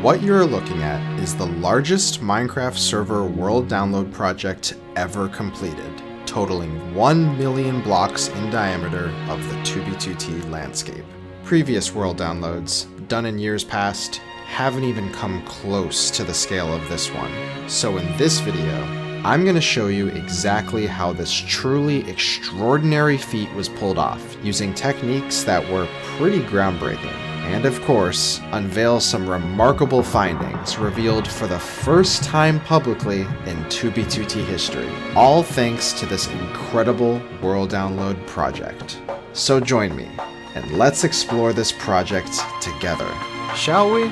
What you're looking at is the largest Minecraft server world download project ever completed, totaling 1 million blocks in diameter of the 2b2t landscape. Previous world downloads, done in years past, haven't even come close to the scale of this one. So in this video, I'm going to show you exactly how this truly extraordinary feat was pulled off, using techniques that were pretty groundbreaking. And of course, unveil some remarkable findings revealed for the first time publicly in 2b2t history, all thanks to this incredible world download project. So join me, and let's explore this project together, shall we?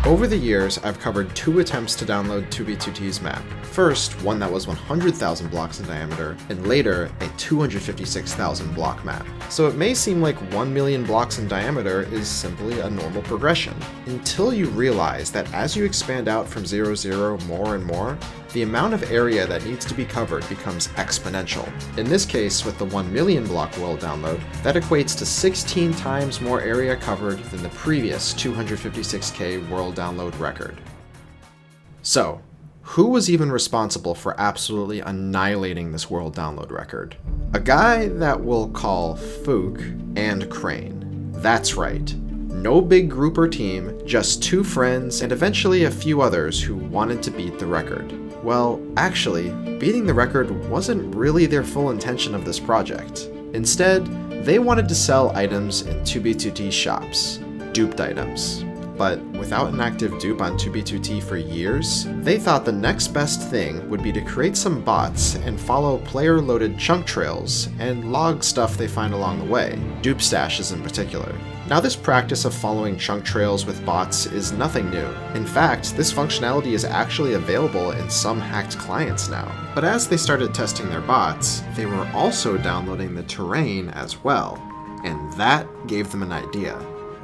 Over the years, I've covered 2 attempts to download 2b2t's map. First, one that was 100,000 blocks in diameter, and later, a 256,000 block map. So it may seem like 1 million blocks in diameter is simply a normal progression, until you realize that as you expand out from 0, more and more, the amount of area that needs to be covered becomes exponential. In this case, with the 1 million block world download, that equates to 16 times more area covered than the previous 256k world download record. So, who was even responsible for absolutely annihilating this world download record? A guy that we'll call Fook and Crane. That's right. No big group or team, just 2 friends and eventually a few others who wanted to beat the record. Well, actually, beating the record wasn't really their full intention of this project. Instead, they wanted to sell items in 2b2t shops, duped items. But without an active dupe on 2b2t for years, they thought the next best thing would be to create some bots and follow player-loaded chunk trails and log stuff they find along the way, dupe stashes in particular. Now this practice of following chunk trails with bots is nothing new. In fact, this functionality is actually available in some hacked clients now. But as they started testing their bots, they were also downloading the terrain as well, and that gave them an idea.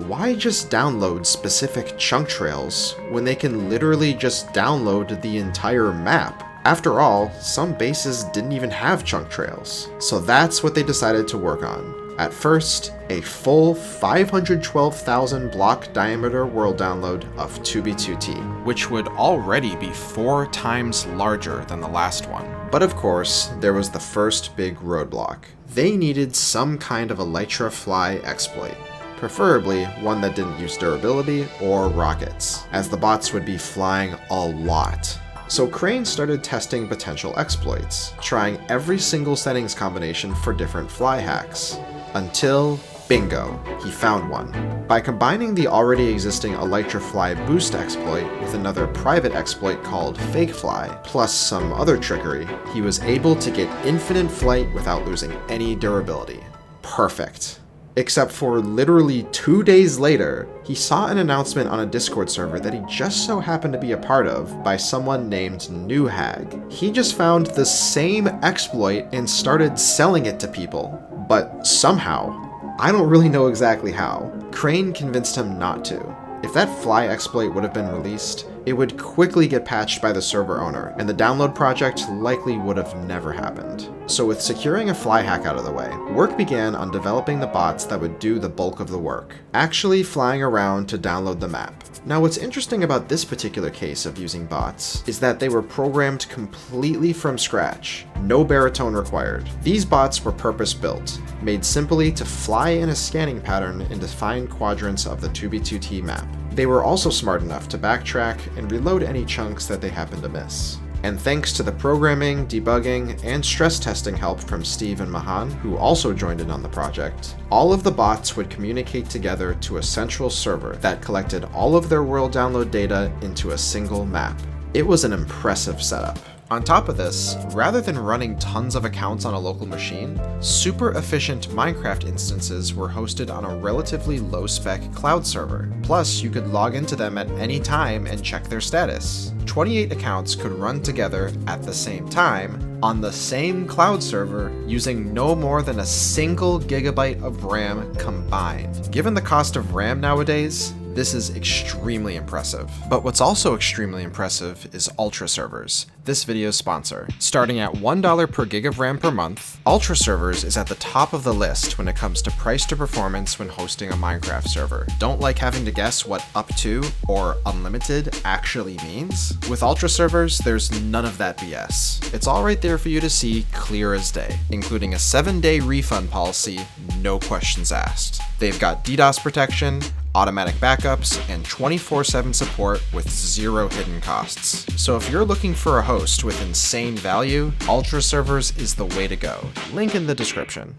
Why just download specific chunk trails when they can literally just download the entire map? After all, some bases didn't even have chunk trails. So that's what they decided to work on. At first, a full 512,000 block diameter world download of 2b2t, which would already be 4 times larger than the last one. But of course, there was the first big roadblock. They needed some kind of elytra fly exploit. Preferably one that didn't use durability or rockets, as the bots would be flying a lot. So Crane started testing potential exploits, trying every single settings combination for different fly hacks. Until, bingo, he found one. By combining the already existing elytra fly boost exploit with another private exploit called fake fly, plus some other trickery, he was able to get infinite flight without losing any durability. Perfect. Except for literally 2 days later, he saw an announcement on a Discord server that he just so happened to be a part of by someone named NewHag. He just found the same exploit and started selling it to people. But somehow, I don't really know exactly how, Crane convinced him not to. If that fly exploit would have been released, it would quickly get patched by the server owner, and the download project likely would have never happened. So with securing a fly hack out of the way, work began on developing the bots that would do the bulk of the work, actually flying around to download the map. Now what's interesting about this particular case of using bots is that they were programmed completely from scratch, no baritone required. These bots were purpose-built, made simply to fly in a scanning pattern in defined quadrants of the 2b2t map. They were also smart enough to backtrack and reload any chunks that they happened to miss. And thanks to the programming, debugging, and stress testing help from Steve and Mahan, who also joined in on the project, all of the bots would communicate together to a central server that collected all of their world download data into a single map. It was an impressive setup. On top of this, rather than running tons of accounts on a local machine, super efficient Minecraft instances were hosted on a relatively low-spec cloud server. Plus, you could log into them at any time and check their status. 28 accounts could run together at the same time on the same cloud server using no more than a single gigabyte of RAM combined. Given the cost of RAM nowadays, this is extremely impressive. But what's also extremely impressive is Ultra servers. this video's sponsor. Starting at $1 per gig of RAM per month, Ultra Servers is at the top of the list when it comes to price to performance when hosting a Minecraft server. Don't like having to guess what up to or unlimited actually means? With Ultra Servers, there's none of that BS. It's all right there for you to see, clear as day, including a 7-day refund policy, no questions asked. They've got DDoS protection, automatic backups, and 24/7 support with 0 hidden costs. So if you're looking for a host with insane value, Ultra Servers is the way to go. Link in the description.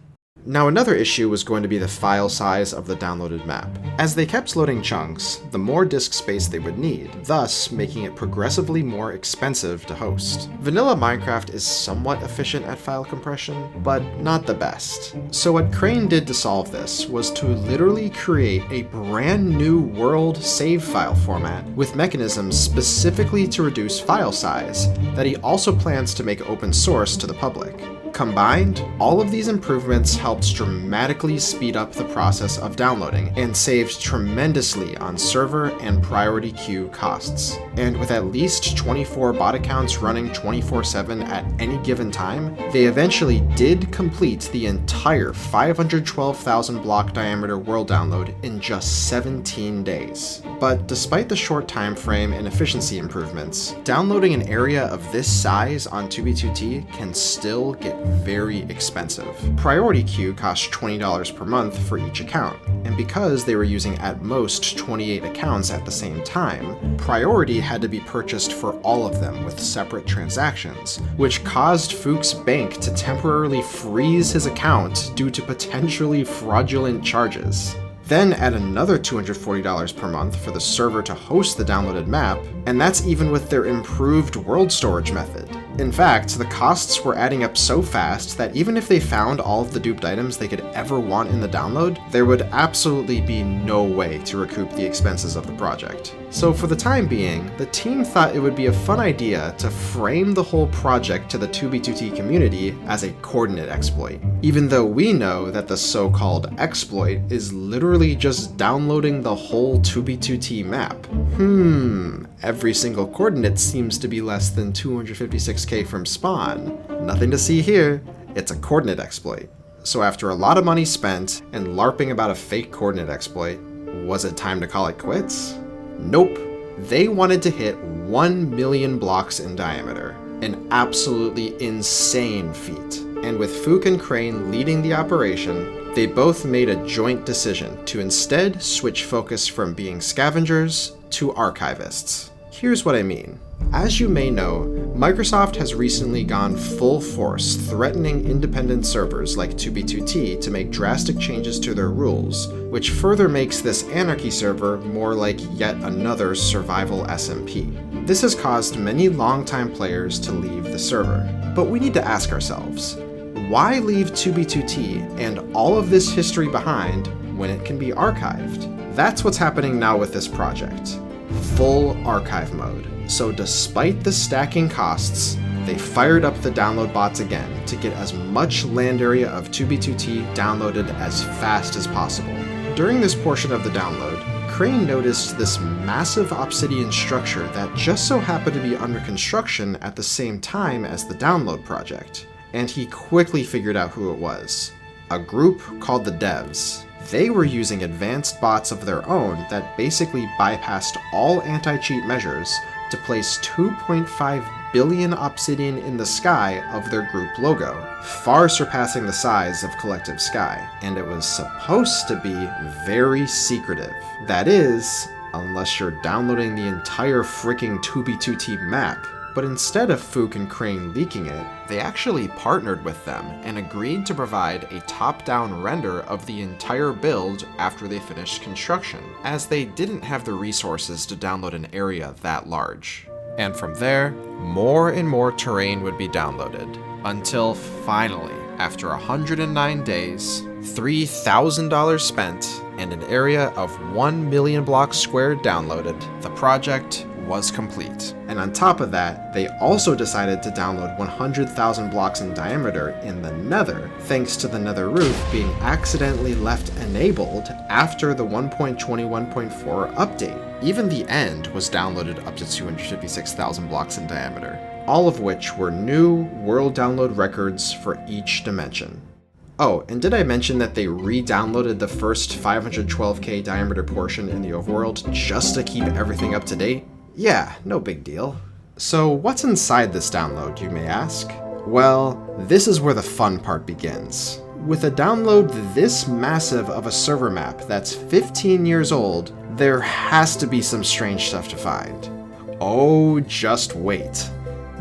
Now another issue was going to be the file size of the downloaded map. As they kept loading chunks, the more disk space they would need, thus making it progressively more expensive to host. Vanilla Minecraft is somewhat efficient at file compression, but not the best. So what Crane did to solve this was to literally create a brand new world save file format with mechanisms specifically to reduce file size that he also plans to make open source to the public. Combined, all of these improvements helped dramatically speed up the process of downloading and saved tremendously on server and priority queue costs. And with at least 24 bot accounts running 24/7 at any given time, they eventually did complete the entire 512,000 block diameter world download in just 17 days. But despite the short time frame and efficiency improvements, downloading an area of this size on 2b2t can still get very expensive. Priority queue costs $20 per month for each account, and because they were using at most 28 accounts at the same time, priority had to be purchased for all of them with separate transactions, which caused Fuchs Bank to temporarily freeze his account due to potentially fraudulent charges. Then add another $240 per month for the server to host the downloaded map, and that's even with their improved world storage method. In fact, the costs were adding up so fast that even if they found all of the duped items they could ever want in the download, there would absolutely be no way to recoup the expenses of the project. So for the time being, the team thought it would be a fun idea to frame the whole project to the 2b2t community as a coordinate exploit, even though we know that the so-called exploit is literally just downloading the whole 2b2t map. Every single coordinate seems to be less than 256k from spawn. Nothing to see here, it's a coordinate exploit. So after a lot of money spent and LARPing about a fake coordinate exploit, was it time to call it quits? Nope. They wanted to hit 1 million blocks in diameter, an absolutely insane feat. And with Fook and Crane leading the operation, they both made a joint decision to instead switch focus from being scavengers to archivists. Here's what I mean. As you may know, Microsoft has recently gone full force threatening independent servers like 2b2t to make drastic changes to their rules, which further makes this Anarchy server more like yet another survival SMP. This has caused many longtime players to leave the server. But we need to ask ourselves, why leave 2b2t and all of this history behind when it can be archived? That's what's happening now with this project. Full archive mode. So despite the stacking costs, they fired up the download bots again to get as much land area of 2b2t downloaded as fast as possible. During this portion of the download, Crane noticed this massive obsidian structure that just so happened to be under construction at the same time as the download project, and he quickly figured out who it was. A group called the Devs. They were using advanced bots of their own that basically bypassed all anti-cheat measures to place 2.5 billion obsidian in the sky of their group logo, far surpassing the size of Collective Sky, and it was supposed to be very secretive. That is, unless you're downloading the entire freaking 2b2t map. But instead of Fook and Crane leaking it, they actually partnered with them and agreed to provide a top-down render of the entire build after they finished construction, as they didn't have the resources to download an area that large. And from there, more and more terrain would be downloaded, until finally, after 109 days, $3,000 spent, and an area of 1 million blocks squared downloaded, the project was complete. And on top of that, they also decided to download 100,000 blocks in diameter in the Nether, thanks to the Nether roof being accidentally left enabled after the 1.21.4 update. Even the end was downloaded up to 256,000 blocks in diameter. all of which were new world download records for each dimension. Oh, and did I mention that they re-downloaded the first 512k diameter portion in the overworld just to keep everything up to date? Yeah, no big deal. So what's inside this download, you may ask? Well, this is where the fun part begins. With a download this massive of a server map that's 15 years old, there has to be some strange stuff to find. Oh, just wait.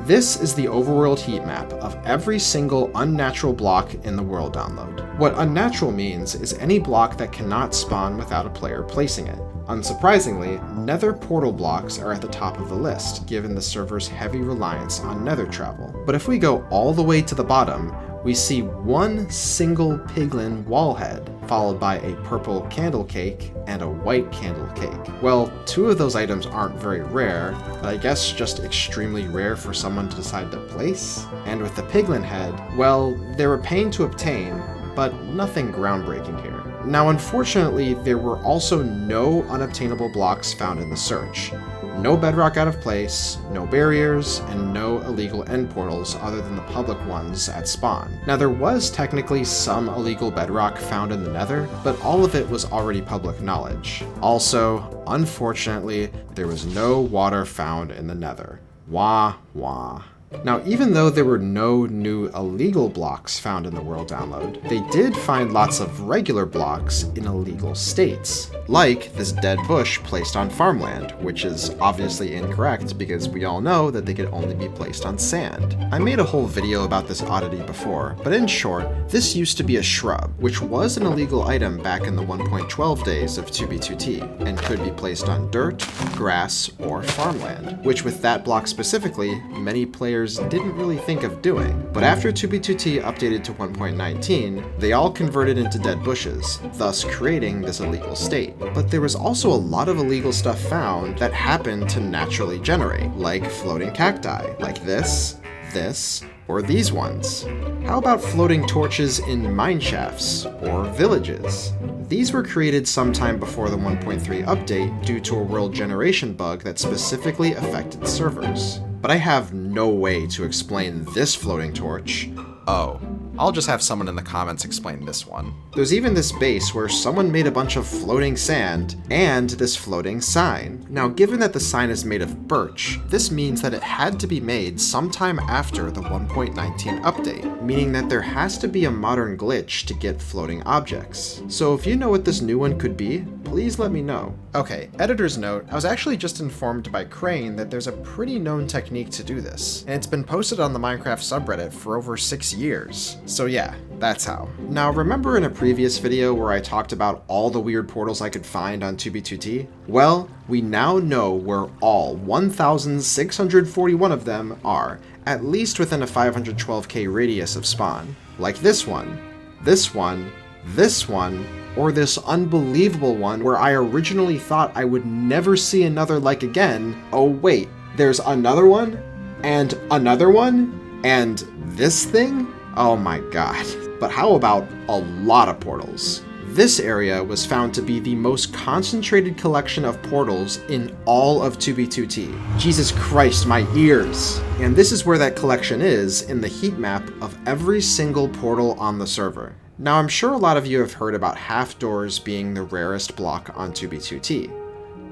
This is the overworld heat map of every single unnatural block in the world download. What unnatural means is any block that cannot spawn without a player placing it. Unsurprisingly, nether portal blocks are at the top of the list, given the server's heavy reliance on nether travel. But if we go all the way to the bottom, we see one single piglin wallhead, followed by a purple candle cake and a white candle cake. Well, two of those items aren't very rare, but I guess just extremely rare for someone to decide to place. And with the piglin head, well, they were a pain to obtain, but nothing groundbreaking here. Now, unfortunately, there were also no unobtainable blocks found in the search. No bedrock out of place, no barriers, and no illegal end portals other than the public ones at spawn. Now, there was technically some illegal bedrock found in the nether, but all of it was already public knowledge. Also, unfortunately, there was no water found in the nether. Wah wah. Now, even though there were no new illegal blocks found in the world download, they did find lots of regular blocks in illegal states, like this dead bush placed on farmland, which is obviously incorrect because we all know that they could only be placed on sand. I made a whole video about this oddity before, but in short, this used to be a shrub, which was an illegal item back in the 1.12 days of 2b2t, and could be placed on dirt, grass, or farmland, which with that block specifically, many players didn't really think of doing. But after 2b2t updated to 1.19, they all converted into dead bushes, thus creating this illegal state. But there was also a lot of illegal stuff found that happened to naturally generate, like floating cacti, like this, or these ones. How about floating torches in mine shafts, or villages? These were created sometime before the 1.3 update due to a world generation bug that specifically affected servers. But I have no way to explain this floating torch. Oh, I'll just have someone in the comments explain this one. There's even this base where someone made a bunch of floating sand and this floating sign. Now, given that the sign is made of birch, this means that it had to be made sometime after the 1.19 update, meaning that there has to be a modern glitch to get floating objects. So if you know what this new one could be, please let me know. Okay, editor's note, I was actually just informed by Crane that there's a pretty known technique to do this, and it's been posted on the Minecraft subreddit for over 6 years. So yeah, that's how. Now, remember in a previous video where I talked about all the weird portals I could find on 2b2t? Well, we now know where all 1,641 of them are, at least within a 512k radius of spawn. Like this one, this one, this one, or this unbelievable one where I originally thought I would never see another like again. Oh wait, there's another one? And another one? And this thing? Oh my god. But how about a lot of portals? This area was found to be the most concentrated collection of portals in all of 2b2t. Jesus Christ, my ears! And this is where that collection is in the heat map of every single portal on the server. Now, I'm sure a lot of you have heard about half doors being the rarest block on 2b2t.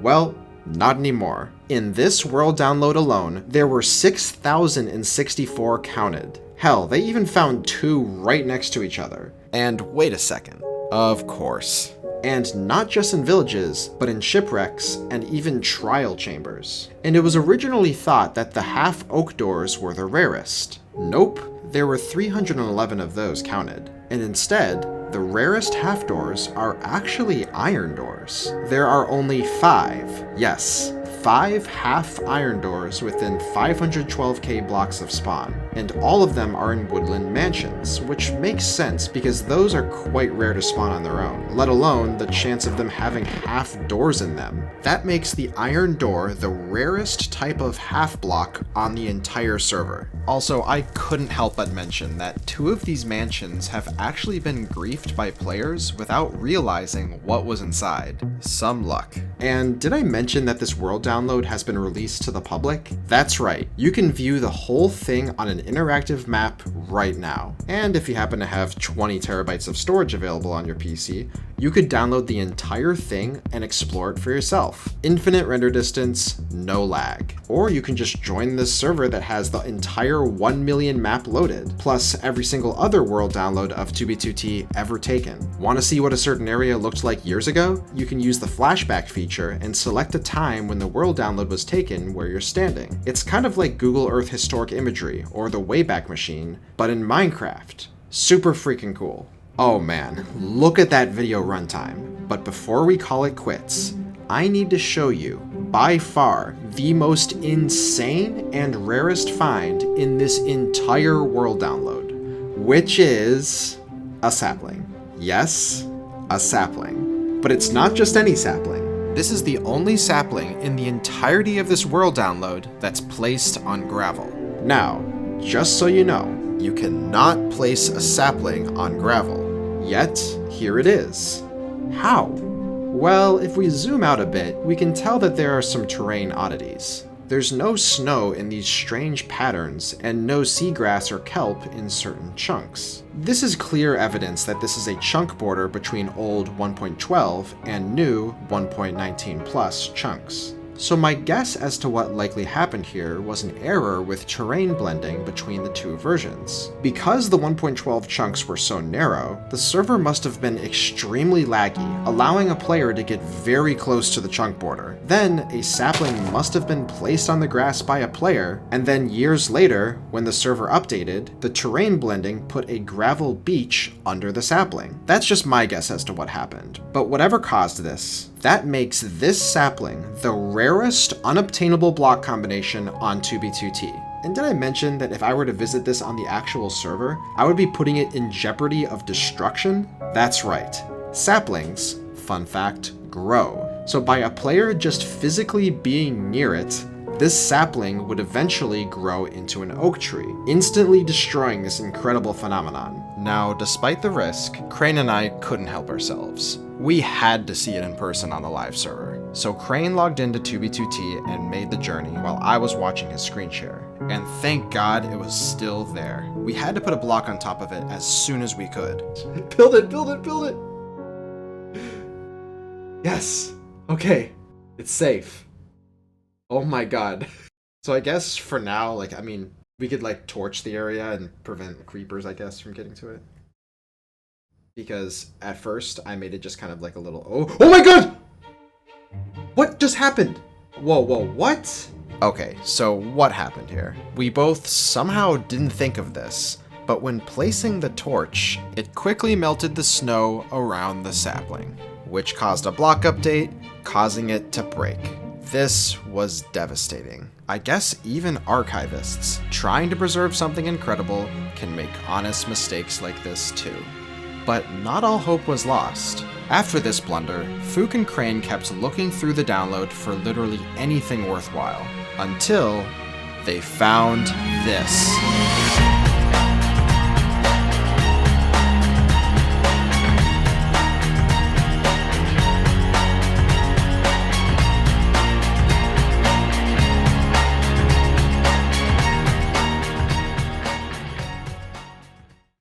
Well, not anymore. In this world download alone, there were 6,064 counted. Hell, they even found 2 right next to each other. And wait a second. Of course. And not just in villages, but in shipwrecks and even trial chambers. And it was originally thought that the half oak doors were the rarest. Nope, there were 311 of those counted. And instead, the rarest half doors are actually iron doors. There are only 5, yes, 5 half iron doors within 512k blocks of spawn. and all of them are in woodland mansions, which makes sense because those are quite rare to spawn on their own, let alone the chance of them having half doors in them. That makes the iron door the rarest type of half block on the entire server. Also, I couldn't help but mention that 2 of these mansions have actually been griefed by players without realizing what was inside. Some luck. And did I mention that this world download has been released to the public? That's right, you can view the whole thing on an interactive map right now. And if you happen to have 20 terabytes of storage available on your PC, you could download the entire thing and explore it for yourself. Infinite render distance, no lag. Or you can just join this server that has the entire 1 million map loaded, plus every single other world download of 2B2T ever taken. Want to see what a certain area looked like years ago? You can use the flashback feature and select a time when the world download was taken where you're standing. It's kind of like Google Earth historic imagery or the Wayback Machine, but in Minecraft. Super freaking cool. Oh man, look at that video runtime. But before we call it quits, I need to show you, by far, the most insane and rarest find in this entire world download, which is a sapling. Yes, a sapling. But it's not just any sapling. This is the only sapling in the entirety of this world download that's placed on gravel. Now, just so you know, you cannot place a sapling on gravel. Yet, here it is. How? Well, if we zoom out a bit, we can tell that there are some terrain oddities. There's no snow in these strange patterns, and no seagrass or kelp in certain chunks. This is clear evidence that this is a chunk border between old 1.12 and new 1.19 plus chunks. So my guess as to what likely happened here was an error with terrain blending between the 2 versions. Because the 1.12 chunks were so narrow, the server must have been extremely laggy, allowing a player to get very close to the chunk border. Then, a sapling must have been placed on the grass by a player, and then years later, when the server updated, the terrain blending put a gravel beach under the sapling. That's just my guess as to what happened. But whatever caused this, that makes this sapling the rarest unobtainable block combination on 2B2T. And did I mention that if I were to visit this on the actual server, I would be putting it in jeopardy of destruction? That's right. Saplings, fun fact, grow. So by a player just physically being near it, this sapling would eventually grow into an oak tree, instantly destroying this incredible phenomenon. Now, despite the risk, Crane and I couldn't help ourselves. We had to see it in person on the live server. So Crane logged into 2B2T and made the journey while I was watching his screen share. And thank God it was still there. We had to put a block on top of it as soon as we could. Build it, build it, build it! Yes! Okay. It's safe. Oh my god. So I guess for now, we could torch the area and prevent creepers, I guess, from getting to it. Because at first I made it just kind of like a little, oh my god! What just happened? Whoa, what? Okay, so what happened here? We both somehow didn't think of this, but when placing the torch, it quickly melted the snow around the sapling, which caused a block update, causing it to break. This was devastating. I guess even archivists trying to preserve something incredible can make honest mistakes like this too. But not all hope was lost. After this blunder, Fook and Crane kept looking through the download for literally anything worthwhile, until they found this.